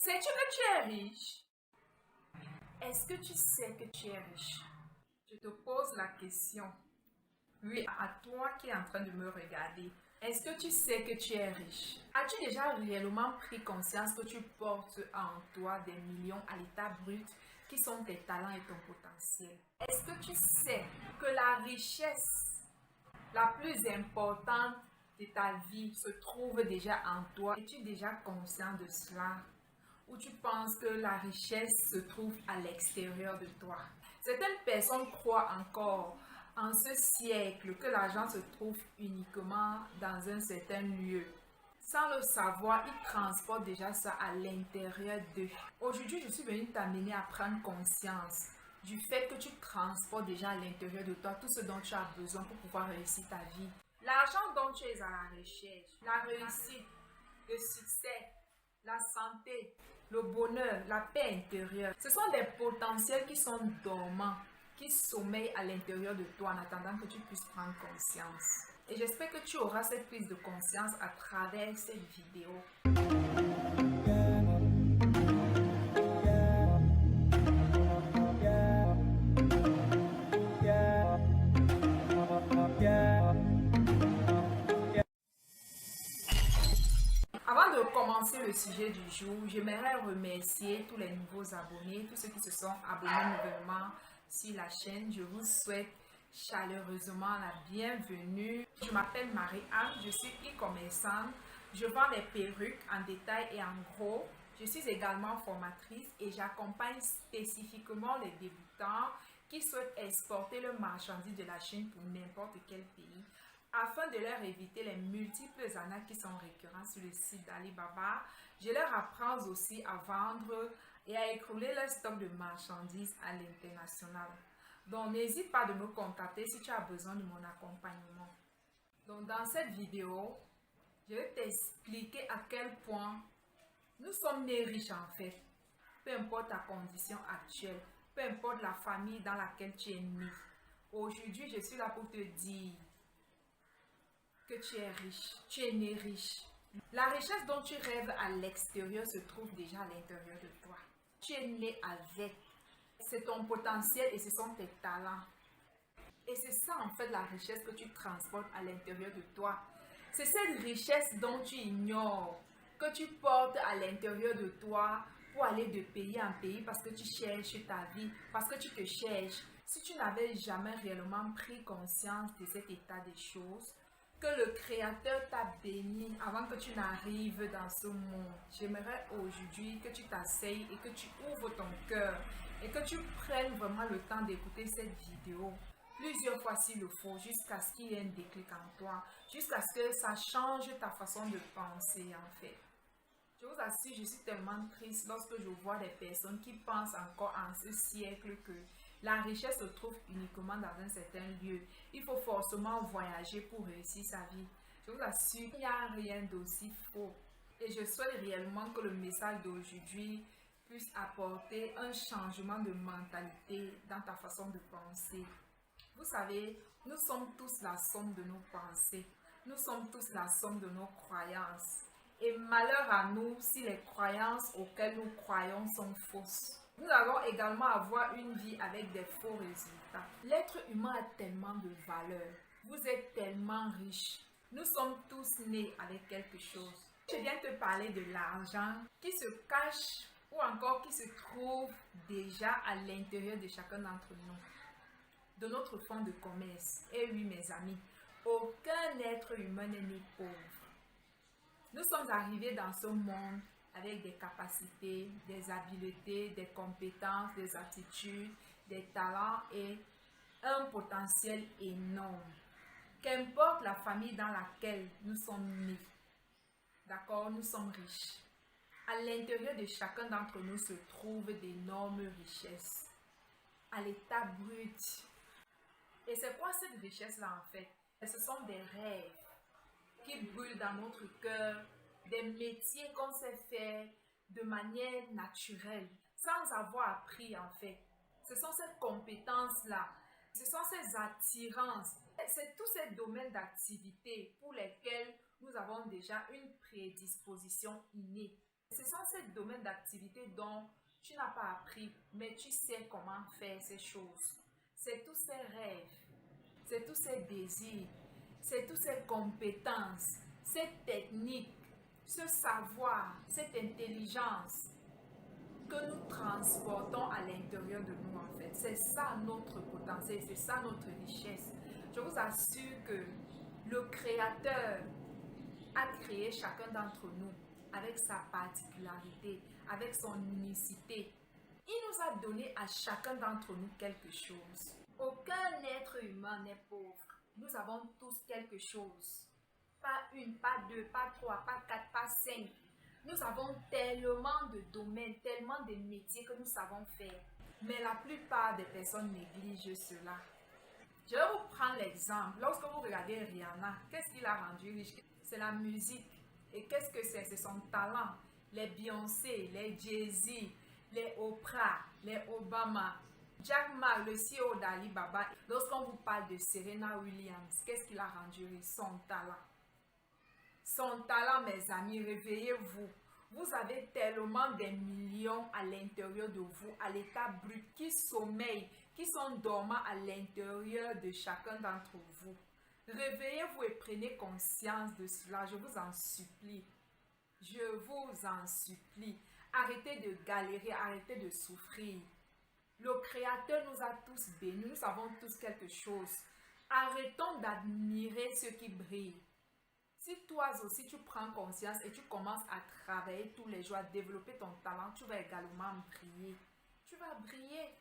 Sais-tu que tu es riche? Est-ce que tu sais que tu es riche? Je te pose la question. Oui, à toi qui es en train de me regarder. Est-ce que tu sais que tu es riche? As-tu déjà réellement pris conscience que tu portes en toi des millions à l'état brut qui sont tes talents et ton potentiel? Est-ce que tu sais que la richesse la plus importante de ta vie se trouve déjà en toi? Es-tu déjà conscient de cela? Ou tu penses que la richesse se trouve à l'extérieur de toi? Certaines personnes croient encore en ce siècle que l'argent se trouve uniquement dans un certain lieu. Sans le savoir, ils transportent déjà ça à l'intérieur d'eux. Aujourd'hui, je suis venue t'amener à prendre conscience du fait que tu transportes déjà à l'intérieur de toi tout ce dont tu as besoin pour pouvoir réussir ta vie. L'argent dont tu es à la recherche, la réussite, le succès, la santé, le bonheur, la paix intérieure, ce sont des potentiels qui sont dormants, qui sommeillent à l'intérieur de toi en attendant que tu puisses prendre conscience. Et j'espère que tu auras cette prise de conscience à travers cette vidéo. Avant de commencer le sujet du jour, j'aimerais remercier tous les nouveaux abonnés, tous ceux qui se sont abonnés nouvellement sur la chaîne. Je vous souhaite chaleureusement la bienvenue. Je m'appelle Marie-Anne, je suis e-commerçante. Je vends des perruques en détail et en gros. Je suis également formatrice et j'accompagne spécifiquement les débutants qui souhaitent exporter le marchandise de la Chine pour n'importe quel pays, afin de leur éviter les multiples arnaques qui sont récurrentes sur le site d'Alibaba. Je leur apprends aussi à vendre et à écouler leur stock de marchandises à l'international. Donc n'hésite pas de me contacter si tu as besoin de mon accompagnement. Donc dans cette vidéo, je vais t'expliquer à quel point nous sommes nés riches en fait. Peu importe ta condition actuelle, peu importe la famille dans laquelle tu es né. Aujourd'hui, je suis là pour te dire que tu es riche, tu es né riche. La richesse dont tu rêves à l'extérieur se trouve déjà à l'intérieur de toi. Tu es né avec. C'est ton potentiel et ce sont tes talents. Et c'est ça en fait la richesse que tu transportes à l'intérieur de toi. C'est cette richesse dont tu ignores, que tu portes à l'intérieur de toi pour aller de pays en pays parce que tu cherches ta vie, parce que tu te cherches. Si tu n'avais jamais réellement pris conscience de cet état des choses, que le Créateur t'a béni avant que tu n'arrives dans ce monde, j'aimerais aujourd'hui que tu t'asseyes et que tu ouvres ton cœur et que tu prennes vraiment le temps d'écouter cette vidéo plusieurs fois s'il le faut, jusqu'à ce qu'il y ait un déclic en toi, jusqu'à ce que ça change ta façon de penser en fait. Je vous assure, je suis tellement triste lorsque je vois des personnes qui pensent encore en ce siècle que la richesse se trouve uniquement dans un certain lieu. Il faut forcément voyager pour réussir sa vie. Je vous assure qu'il n'y a rien d'aussi faux. Et je souhaite réellement que le message d'aujourd'hui puisse apporter un changement de mentalité dans ta façon de penser. Vous savez, nous sommes tous la somme de nos pensées. Nous sommes tous la somme de nos croyances. Et malheur à nous si les croyances auxquelles nous croyons sont fausses. Nous allons également avoir une vie avec des faux résultats. L'être humain a tellement de valeur. Vous êtes tellement riche. Nous sommes tous nés avec quelque chose. Je viens te parler de l'argent qui se cache ou encore qui se trouve déjà à l'intérieur de chacun d'entre nous, de notre fonds de commerce. Et oui, mes amis, aucun être humain n'est né pauvre. Nous sommes arrivés dans ce monde avec des capacités, des habiletés, des compétences, des attitudes, des talents et un potentiel énorme. Qu'importe la famille dans laquelle nous sommes nés, d'accord, nous sommes riches. À l'intérieur de chacun d'entre nous se trouvent d'énormes richesses. À l'état brut. Et c'est quoi cette richesse-là en fait? Ce sont des rêves qui brûlent dans notre cœur, des métiers qu'on sait faire de manière naturelle, sans avoir appris en fait. Ce sont ces compétences-là, ce sont ces attirances, c'est tous ces domaines d'activité pour lesquels nous avons déjà une prédisposition innée. Ce sont ces domaines d'activité dont tu n'as pas appris, mais tu sais comment faire ces choses. C'est tous ces rêves, c'est tous ces désirs, c'est toutes ces compétences, ces techniques, ce savoir, cette intelligence que nous transportons à l'intérieur de nous en fait. C'est ça notre potentiel, c'est ça notre richesse. Je vous assure que le Créateur a créé chacun d'entre nous avec sa particularité, avec son unicité. Il nous a donné à chacun d'entre nous quelque chose. Aucun être humain n'est pauvre. Nous avons tous quelque chose. Pas une, pas deux, pas trois, pas quatre, pas cinq. Nous avons tellement de domaines, tellement de métiers que nous savons faire. Mais la plupart des personnes négligent cela. Je vais vous prendre l'exemple. Lorsque vous regardez Rihanna, qu'est-ce qui l'a rendue riche? C'est la musique. Et qu'est-ce que c'est? C'est son talent. Les Beyoncé, les Jay-Z, les Oprah, les Obama, Jack Ma, le CEO d'Alibaba. Lorsqu'on vous parle de Serena Williams, qu'est-ce qui l'a rendue riche? Son talent. Son talent, mes amis, réveillez-vous. Vous avez tellement des millions à l'intérieur de vous, à l'état brut, qui sommeillent, qui sont dormants à l'intérieur de chacun d'entre vous. Réveillez-vous et prenez conscience de cela, je vous en supplie. Je vous en supplie. Arrêtez de galérer, arrêtez de souffrir. Le Créateur nous a tous bénis, nous avons tous quelque chose. Arrêtons d'admirer ceux qui brillent. Si toi aussi tu prends conscience et tu commences à travailler tous les jours, à développer ton talent, tu vas également briller. Tu vas briller.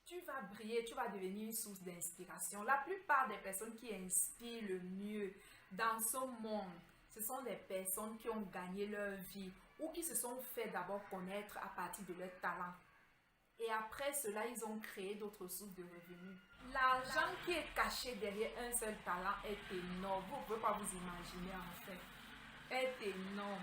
Tu vas briller, tu vas devenir une source d'inspiration. La plupart des personnes qui inspirent le mieux dans ce monde, ce sont des personnes qui ont gagné leur vie ou qui se sont fait d'abord connaître à partir de leur talent. Et après cela, ils ont créé d'autres sources de revenus. L'argent qui est caché derrière un seul talent est énorme. Vous ne pouvez pas vous imaginer en fait. Est énorme.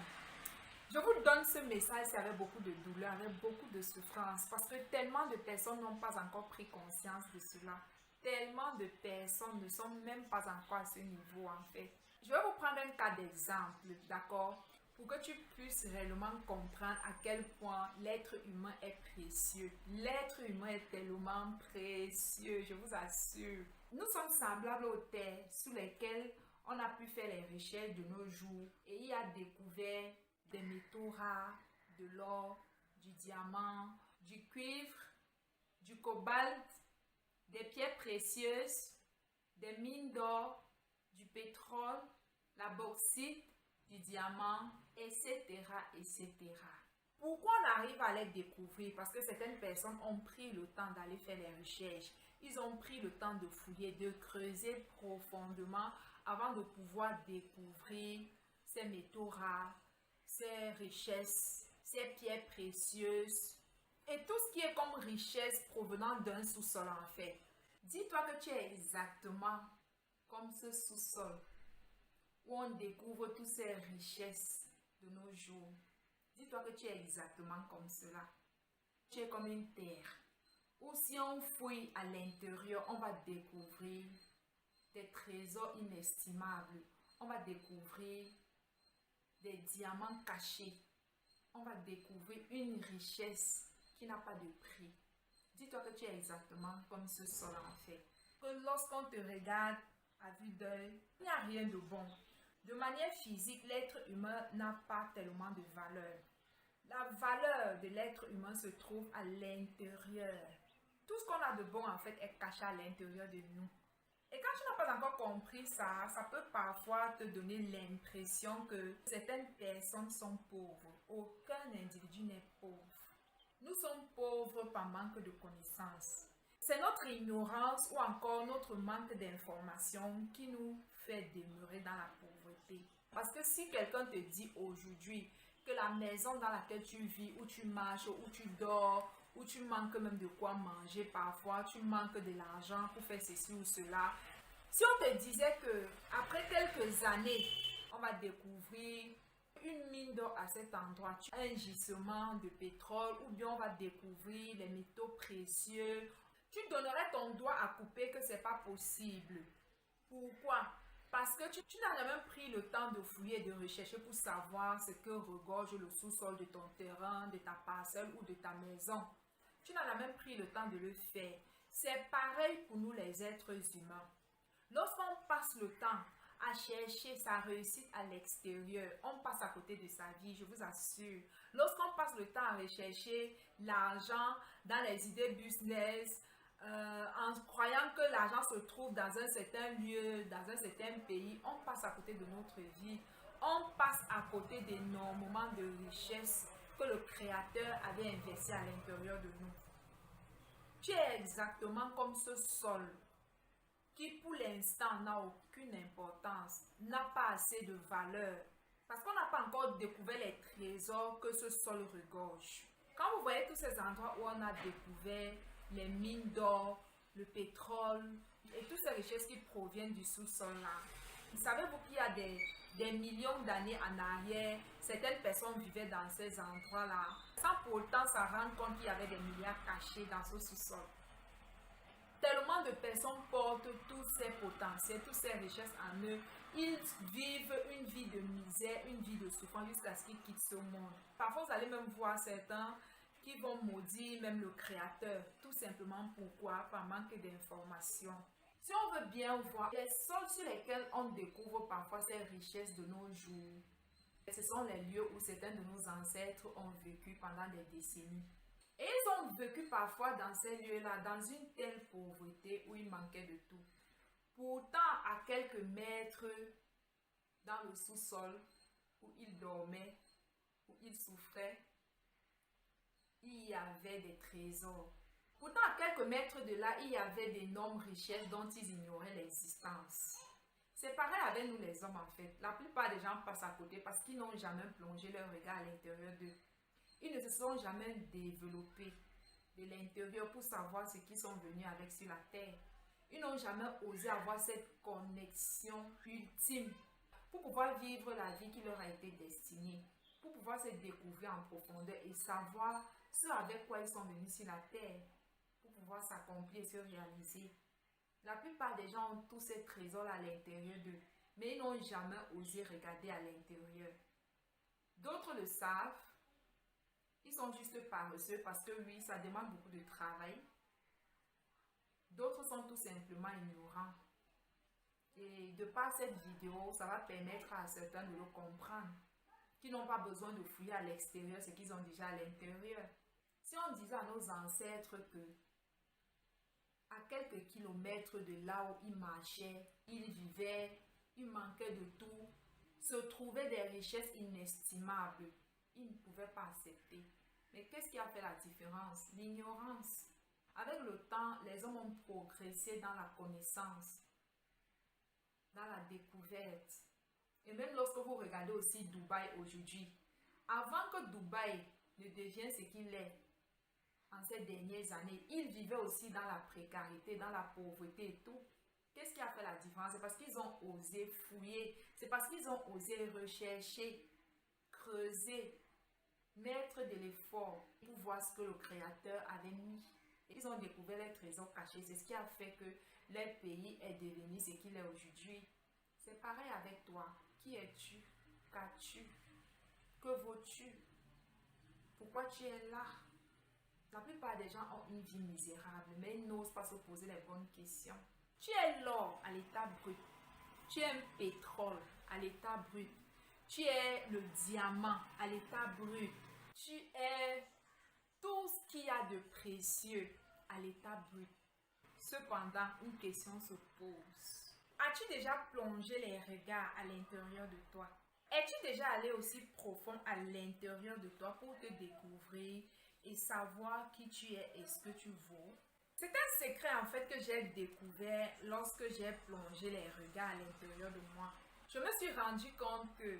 Je vous donne ce message avec beaucoup de douleur, avec beaucoup de souffrance, parce que tellement de personnes n'ont pas encore pris conscience de cela. Tellement de personnes ne sont même pas encore à ce niveau en fait. Je vais vous prendre un cas d'exemple, d'accord? Pour que tu puisses réellement comprendre à quel point l'être humain est précieux. L'être humain est tellement précieux, je vous assure. Nous sommes semblables aux terres sous lesquelles on a pu faire les recherches de nos jours et il y a découvert des métaux rares, de l'or, du diamant, du cuivre, du cobalt, des pierres précieuses, des mines d'or, du pétrole, la bauxite, du diamant, etc., etc. Pourquoi on arrive à les découvrir? Parce que certaines personnes ont pris le temps d'aller faire les recherches. Ils ont pris le temps de fouiller, de creuser profondément avant de pouvoir découvrir ces métaux rares, ces richesses, ces pierres précieuses et tout ce qui est comme richesse provenant d'un sous-sol en fait. Dis-toi que tu es exactement comme ce sous-sol où on découvre toutes ces richesses de nos jours. Dis-toi que tu es exactement comme cela. Tu es comme une terre où si on fouille à l'intérieur, on va découvrir des trésors inestimables. On va découvrir des diamants cachés. On va découvrir une richesse qui n'a pas de prix. Dis-toi que tu es exactement comme ce sol en fait. Que lorsqu'on te regarde à vue d'œil, il n'y a rien de bon. De manière physique, l'être humain n'a pas tellement de valeur. La valeur de l'être humain se trouve à l'intérieur. Tout ce qu'on a de bon en fait est caché à l'intérieur de nous. Et quand tu n'as pas encore compris ça, ça peut parfois te donner l'impression que certaines personnes sont pauvres. Aucun individu n'est pauvre. Nous sommes pauvres par manque de connaissances. C'est notre ignorance ou encore notre manque d'information qui nous fait demeurer dans la pauvreté. Parce que si quelqu'un te dit aujourd'hui que la maison dans laquelle tu vis, où tu marches, où tu dors, où tu manques même de quoi manger parfois, tu manques de l'argent pour faire ceci ou cela. Si on te disait que après quelques années, on va découvrir une mine d'or à cet endroit, un gisement de pétrole, ou bien on va découvrir les métaux précieux, tu donnerais ton doigt à couper que c'est pas possible. Pourquoi? Parce que tu n'as jamais pris le temps de fouiller et de rechercher pour savoir ce que regorge le sous-sol de ton terrain, de ta parcelle ou de ta maison. Tu n'as jamais pris le temps de le faire. C'est pareil pour nous les êtres humains. Lorsqu'on passe le temps à chercher sa réussite à l'extérieur, on passe à côté de sa vie, je vous assure. Lorsqu'on passe le temps à rechercher l'argent dans les idées business, en croyant que l'argent se trouve dans un certain lieu, dans un certain pays, on passe à côté de notre vie. On passe à côté d'énormément de richesses que le Créateur avait investi à l'intérieur de nous. Tu es exactement comme ce sol qui pour l'instant n'a aucune importance, n'a pas assez de valeur, parce qu'on n'a pas encore découvert les trésors que ce sol regorge. Quand vous voyez tous ces endroits où on a découvert les mines d'or, le pétrole et toutes ces richesses qui proviennent du sous-sol là, savez-vous qu'il y a des millions d'années en arrière, certaines personnes vivaient dans ces endroits-là, sans pour autant s'en rendre compte qu'il y avait des milliards cachés dans ce sous-sol. Tellement de personnes portent tous ces potentiels, toutes ces richesses en eux. Ils vivent une vie de misère, une vie de souffrance jusqu'à ce qu'ils quittent ce monde. Parfois, vous allez même voir certains qui vont maudire même le Créateur. Tout simplement pourquoi? Par manque d'informations. Si on veut bien voir les sols sur lesquels on découvre parfois ces richesses de nos jours, ce sont les lieux où certains de nos ancêtres ont vécu pendant des décennies. Et ils ont vécu parfois dans ces lieux-là, dans une telle pauvreté où il manquait de tout. Pourtant, à quelques mètres dans le sous-sol où ils dormaient, où ils souffraient, il y avait des trésors. Pourtant, à quelques mètres de là, il y avait d'énormes richesses dont ils ignoraient l'existence. C'est pareil avec nous les hommes en fait. La plupart des gens passent à côté parce qu'ils n'ont jamais plongé leur regard à l'intérieur d'eux. Ils ne se sont jamais développés de l'intérieur pour savoir ce qu'ils sont venus avec sur la terre. Ils n'ont jamais osé avoir cette connexion ultime pour pouvoir vivre la vie qui leur a été destinée, pour pouvoir se découvrir en profondeur et savoir ce avec quoi ils sont venus sur la terre, pour pouvoir s'accomplir et se réaliser. La plupart des gens ont tous ces trésors à l'intérieur d'eux, mais ils n'ont jamais osé regarder à l'intérieur. D'autres le savent. Ils sont juste paresseux parce que oui, ça demande beaucoup de travail. D'autres sont tout simplement ignorants. Et de par cette vidéo, ça va permettre à certains de le comprendre. Qui n'ont pas besoin de fouiller à l'extérieur ce qu'ils ont déjà à l'intérieur. Si on disait à nos ancêtres que à quelques kilomètres de là où ils marchaient, ils vivaient, ils manquaient de tout, se trouvaient des richesses inestimables, ils ne pouvaient pas accepter. Mais qu'est-ce qui a fait la différence? L'ignorance. Avec le temps, les hommes ont progressé dans la connaissance, dans la découverte. Et même lorsque vous regardez aussi Dubaï aujourd'hui, avant que Dubaï ne devienne ce qu'il est en ces dernières années, ils vivaient aussi dans la précarité, dans la pauvreté et tout. Qu'est-ce qui a fait la différence? C'est parce qu'ils ont osé fouiller, c'est parce qu'ils ont osé rechercher, creuser, mettre de l'effort pour voir ce que le Créateur avait mis. Et ils ont découvert les trésors cachés. C'est ce qui a fait que leur pays est devenu ce qu'il est aujourd'hui. C'est pareil avec toi. Qui es-tu? Qu'as-tu? Que vaux-tu? Pourquoi tu es là? La plupart des gens ont une vie misérable, mais ils n'osent pas se poser les bonnes questions. Tu es l'or à l'état brut. Tu es un pétrole à l'état brut. Tu es le diamant à l'état brut. Tu es tout ce qu'il y a de précieux à l'état brut. Cependant, une question se pose. As-tu déjà plongé les regards à l'intérieur de toi? Es-tu déjà allé aussi profond à l'intérieur de toi pour te découvrir et savoir qui tu es et ce que tu vaux? C'est un secret en fait que j'ai découvert lorsque j'ai plongé les regards à l'intérieur de moi. Je me suis rendu compte que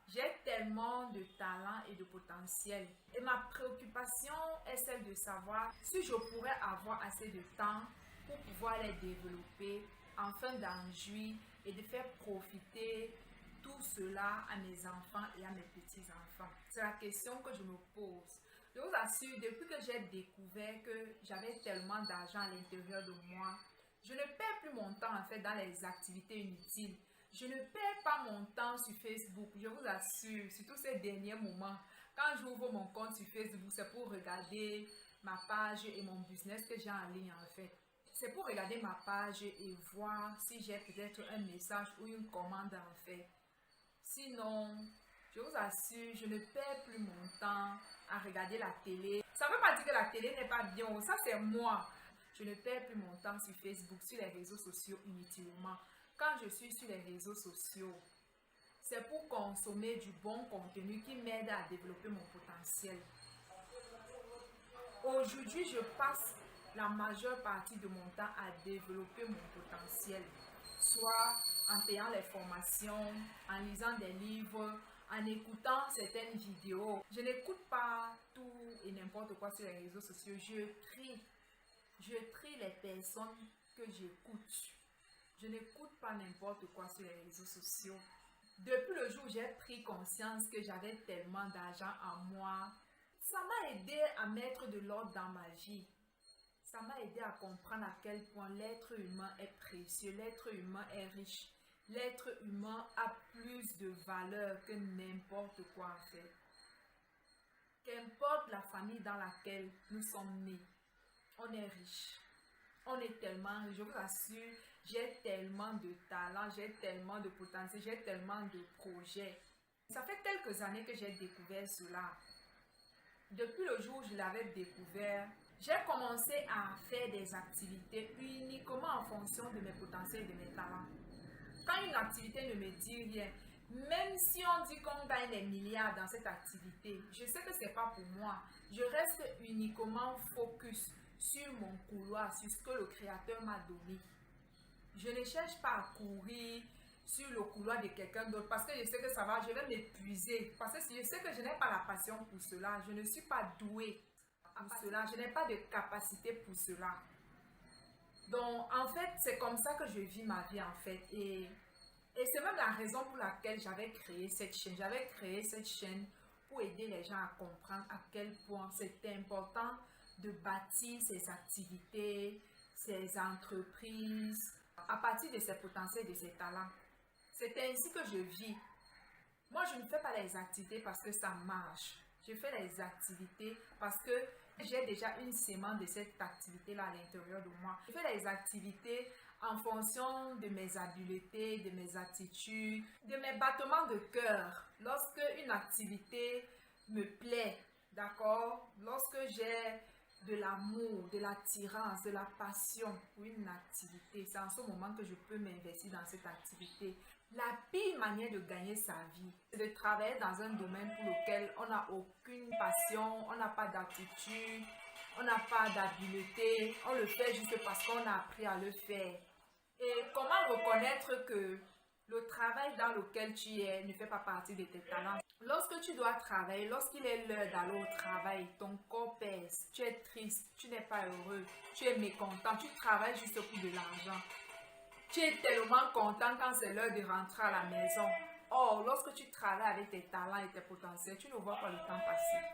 j'ai tellement de talent et de potentiel. Et ma préoccupation est celle de savoir si je pourrais avoir assez de temps pour pouvoir les développer afin d'en jouir et de faire profiter tout cela à mes enfants et à mes petits-enfants. C'est la question que je me pose. Je vous assure, depuis que j'ai découvert que j'avais tellement d'argent à l'intérieur de moi, je ne perds plus mon temps en fait dans les activités inutiles. Je ne perds pas mon temps sur Facebook, je vous assure, surtout ces derniers moments. Quand j'ouvre mon compte sur Facebook, c'est pour regarder ma page et mon business que j'ai en ligne en fait. C'est pour regarder ma page et voir si j'ai peut-être un message ou une commande en fait. Sinon, je vous assure, je ne perds plus mon temps à regarder la télé. Ça ne veut pas dire que la télé n'est pas bien, ça c'est moi. Je ne perds plus mon temps sur Facebook, sur les réseaux sociaux inutilement. Quand je suis sur les réseaux sociaux, c'est pour consommer du bon contenu qui m'aide à développer mon potentiel. Aujourd'hui, je passe la majeure partie de mon temps à développer mon potentiel, soit en payant les formations, en lisant des livres, en écoutant certaines vidéos. Je n'écoute pas tout et n'importe quoi sur les réseaux sociaux. Je trie les personnes que j'écoute. Je n'écoute pas n'importe quoi sur les réseaux sociaux. Depuis le jour où j'ai pris conscience que j'avais tellement d'argent en moi, ça m'a aidé à mettre de l'ordre dans ma vie. Ça m'a aidé à comprendre à quel point l'être humain est précieux, l'être humain est riche. L'être humain a plus de valeur que n'importe quoi en fait. Qu'importe la famille dans laquelle nous sommes nés, on est riche. On est tellement riche, je vous assure, j'ai tellement de talent, j'ai tellement de potentiel, j'ai tellement de projets. Ça fait quelques années que j'ai découvert cela. Depuis le jour où je l'avais découvert, j'ai commencé à faire des activités uniquement en fonction de mes potentiels et de mes talents. Quand une activité ne me dit rien, même si on dit qu'on gagne des milliards dans cette activité, je sais que ce n'est pas pour moi. Je reste uniquement focus sur mon couloir, sur ce que le Créateur m'a donné. Je ne cherche pas à courir sur le couloir de quelqu'un d'autre parce que je sais que ça va, je vais m'épuiser. Parce que je sais que je n'ai pas la passion pour cela. Je ne suis pas douée pour cela. Je n'ai pas de capacité pour cela. Donc, en fait, c'est comme ça que je vis ma vie, en fait. Et c'est même la raison pour laquelle j'avais créé cette chaîne. J'avais créé cette chaîne pour aider les gens à comprendre à quel point c'est important de bâtir ses activités, ses entreprises, à partir de ses potentiels et de ses talents. C'est ainsi que je vis. Moi, je ne fais pas les activités parce que ça marche. Je fais les activités parce que j'ai déjà une sémence de cette activité-là à l'intérieur de moi. Je fais les activités en fonction de mes habiletés, de mes attitudes, de mes battements de cœur. Lorsque une activité me plaît, d'accord? Lorsque j'ai de l'amour, de l'attirance, de la passion pour une activité, c'est en ce moment que je peux m'investir dans cette activité. La pire manière de gagner sa vie, c'est de travailler dans un domaine pour lequel on n'a aucune passion, on n'a pas d'attitude, on n'a pas d'habileté, on le fait juste parce qu'on a appris à le faire. Et comment reconnaître que le travail dans lequel tu es ne fait pas partie de tes talents? Lorsque tu dois travailler, lorsqu'il est l'heure d'aller au travail, ton corps pèse, tu es triste, tu n'es pas heureux, tu es mécontent, tu travailles juste pour de l'argent. Tu es tellement content quand c'est l'heure de rentrer à la maison. Or, lorsque tu travailles avec tes talents et tes potentiels, tu ne vois pas le temps passer.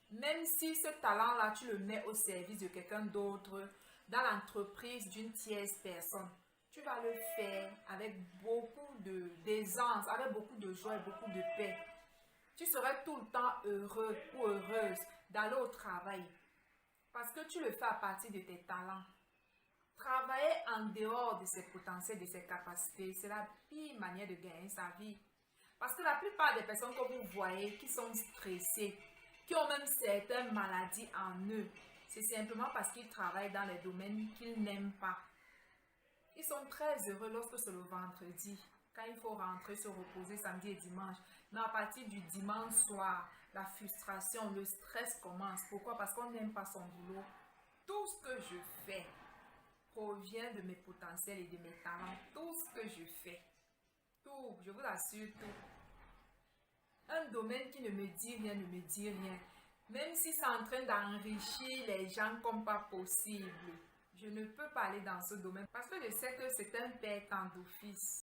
Même si ce talent-là, tu le mets au service de quelqu'un d'autre, dans l'entreprise d'une tierce personne, tu vas le faire avec beaucoup d'aisance, avec beaucoup de joie et beaucoup de paix. Tu serais tout le temps heureux ou heureuse d'aller au travail parce que tu le fais à partir de tes talents. Travailler en dehors de ses potentiels, de ses capacités, c'est la pire manière de gagner sa vie. Parce que la plupart des personnes que vous voyez qui sont stressées, qui ont même certaines maladies en eux, c'est simplement parce qu'ils travaillent dans les domaines qu'ils n'aiment pas. Ils sont très heureux lorsque c'est le vendredi, quand il faut rentrer se reposer samedi et dimanche. Mais à partir du dimanche soir, la frustration, le stress commence. Pourquoi? Parce qu'on n'aime pas son boulot. Tout ce que je fais provient de mes potentiels et de mes talents. Tout ce que je fais, tout, je vous assure, tout. Un domaine qui ne me dit rien, ne me dit rien. Même si c'est en train d'enrichir les gens comme pas possible, je ne peux pas aller dans ce domaine parce que je sais que c'est un perte d'office.